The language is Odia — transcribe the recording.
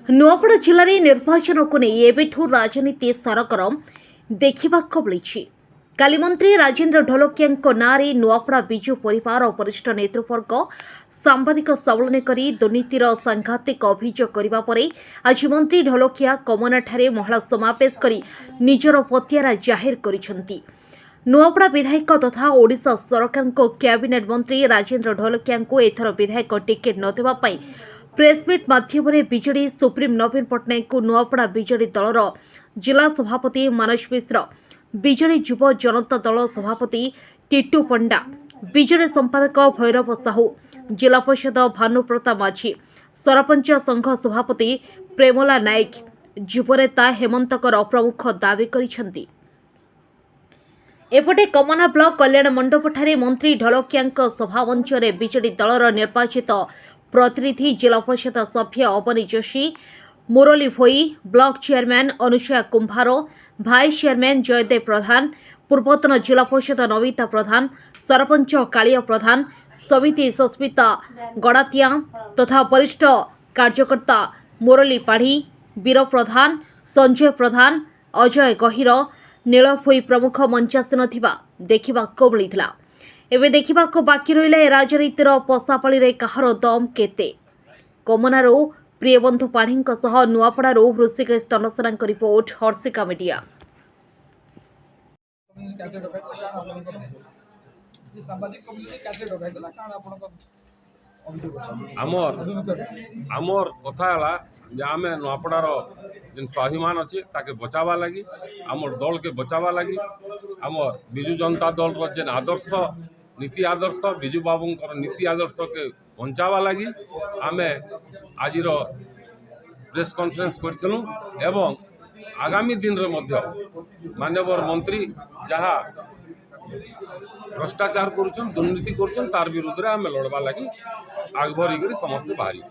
ନୂଆପଡ଼ା ଜିଲ୍ଲାରେ ନିର୍ବାଚନକୁ ନେଇ ଏବେଠୁ ରାଜନୀତି ସରଗରମ ଦେଖିବାକୁ ମିଳିଛି। କାଲି ମନ୍ତ୍ରୀ ରାଜେନ୍ଦ୍ର ଢୋଲକିଆଙ୍କ ନାଁରେ ନୂଆପଡ଼ା ବିଜୁ ପରିବାର ଓ ବରିଷ୍ଠ ନେତୃବର୍ଗ ସାମ୍ବାଦିକ ସମ୍ମିଳନୀ କରି ଦୁର୍ନୀତିର ସାଂଘାତିକ ଅଭିଯୋଗ କରିବା ପରେ ଆଜି ମନ୍ତ୍ରୀ ଢୋଲକିଆ କମନାଠାରେ ମହିଳା ସମାବେଶ କରି ନିଜର ପତିଆରା ଜାହିର କରିଛନ୍ତି। ନୂଆପଡ଼ା ବିଧାୟକ ତଥା ଓଡ଼ିଶା ସରକାରଙ୍କ କ୍ୟାବିନେଟ୍ ମନ୍ତ୍ରୀ ରାଜେନ୍ଦ୍ର ଢୋଲକିଆଙ୍କୁ ଏଥର ବିଧାୟକ ଟିକେଟ୍ ନ ଦେବା ପାଇଁ ପ୍ରେସମିଟ୍ ମାଧ୍ୟମରେ ବିଜେଡି ସୁପ୍ରିମ ନବୀନ ପଟ୍ଟନାୟକଙ୍କୁ ନୂଆପଡ଼ା ବିଜେଡି ଦଳର ଜିଲ୍ଲା ସଭାପତି ମାନସ ମିଶ୍ର, ବିଜେଡି ଯୁବ ଜନତା ଦଳ ସଭାପତି ଟିଟୁ ପଣ୍ଡା, ବିଜେଡି ସମ୍ପାଦକ ଭୈରବ ସାହୁ, ଜିଲ୍ଲା ପରିଷଦ ଭାନୁପ୍ରତା ମାଝୀ, ସରପଞ୍ଚ ସଂଘ ସଭାପତି ପ୍ରେମଲା ନାୟକ, ଯୁବନେତା ହେମନ୍ତ କର ପ୍ରମୁଖ ଦାବି କରିଛନ୍ତି। ଏପଟେ କମନା ବ୍ଲକ କଲ୍ୟାଣ ମଣ୍ଡପଠାରେ ମନ୍ତ୍ରୀ ଢୋଲକିଆଙ୍କ ସଭାମଞ୍ଚରେ ବିଜେଡି ଦଳର ନିର୍ବାଚିତ ପ୍ରତିନିଧି ଜିଲ୍ଲା ପରିଷଦ ସଭ୍ୟ ଅବନୀ ଯୋଶୀ, ମୁରଲୀ ଭୋଇ, ବ୍ଲକ ଚେୟାରମ୍ୟାନ୍ ଅନୁସୂୟା କୁମ୍ଭାର, ଭାଇସ୍ ଚେୟାରମ୍ୟାନ୍ ଜୟଦେବ ପ୍ରଧାନ, ପୂର୍ବତନ ଜିଲ୍ଲା ପରିଷଦ ନମିତା ପ୍ରଧାନ, ସରପଞ୍ଚ କାଳିଆ ପ୍ରଧାନ, ସମିତି ସସ୍ମିତା ଗଡ଼ାତିଆ ତଥା ବରିଷ୍ଠ କାର୍ଯ୍ୟକର୍ତ୍ତା ମୁରଲୀ ପାଢ଼ୀ, ବୀର ପ୍ରଧାନ, ସଞ୍ଜୟ ପ୍ରଧାନ, ଅଜୟ ଗହିର, ନୀଳ ଭୋଇ ପ୍ରମୁଖ ମଞ୍ଚାସୀନ ଥିବା ଦେଖିବାକୁ ମିଳିଥିଲା। ଏବେ ଦେଖିବାକୁ ବାକି ରହିଲା ଏ ରାଜନୀତିର ପଶାପାଳିରେ କାହାର ଦମ୍ କେତେ। କମନାରୁ ପ୍ରିୟବନ୍ଧୁ ପାଢ଼ୀଙ୍କ ସହ ନୂଆପଡ଼ାରୁ ହୃଷିକେଶ ତନସରାଙ୍କ ରିପୋର୍ଟ, ହର୍ଷିକା ମିଡିଆ। आमर कथा है आम नुआपड़ार जेन स्वाभिमान अच्छे ताके बचावा लगी आमर दल के बचावा लगी आमर बिजु जनता दल जेन आदर्श नीति आदर्श बिजु बाबू नीति आदर्श के बचावा लगी आम आज प्रेस कॉन्फ्रेंस करूँ एवं आगामी दिन रे मध्य माननीय मंत्री जहाँ भ्रष्टाचार करुछन दुर्नीति करुछन तार विरुद्ध रे आम लड़वा लगी आग भरी समस्ते बाहरी।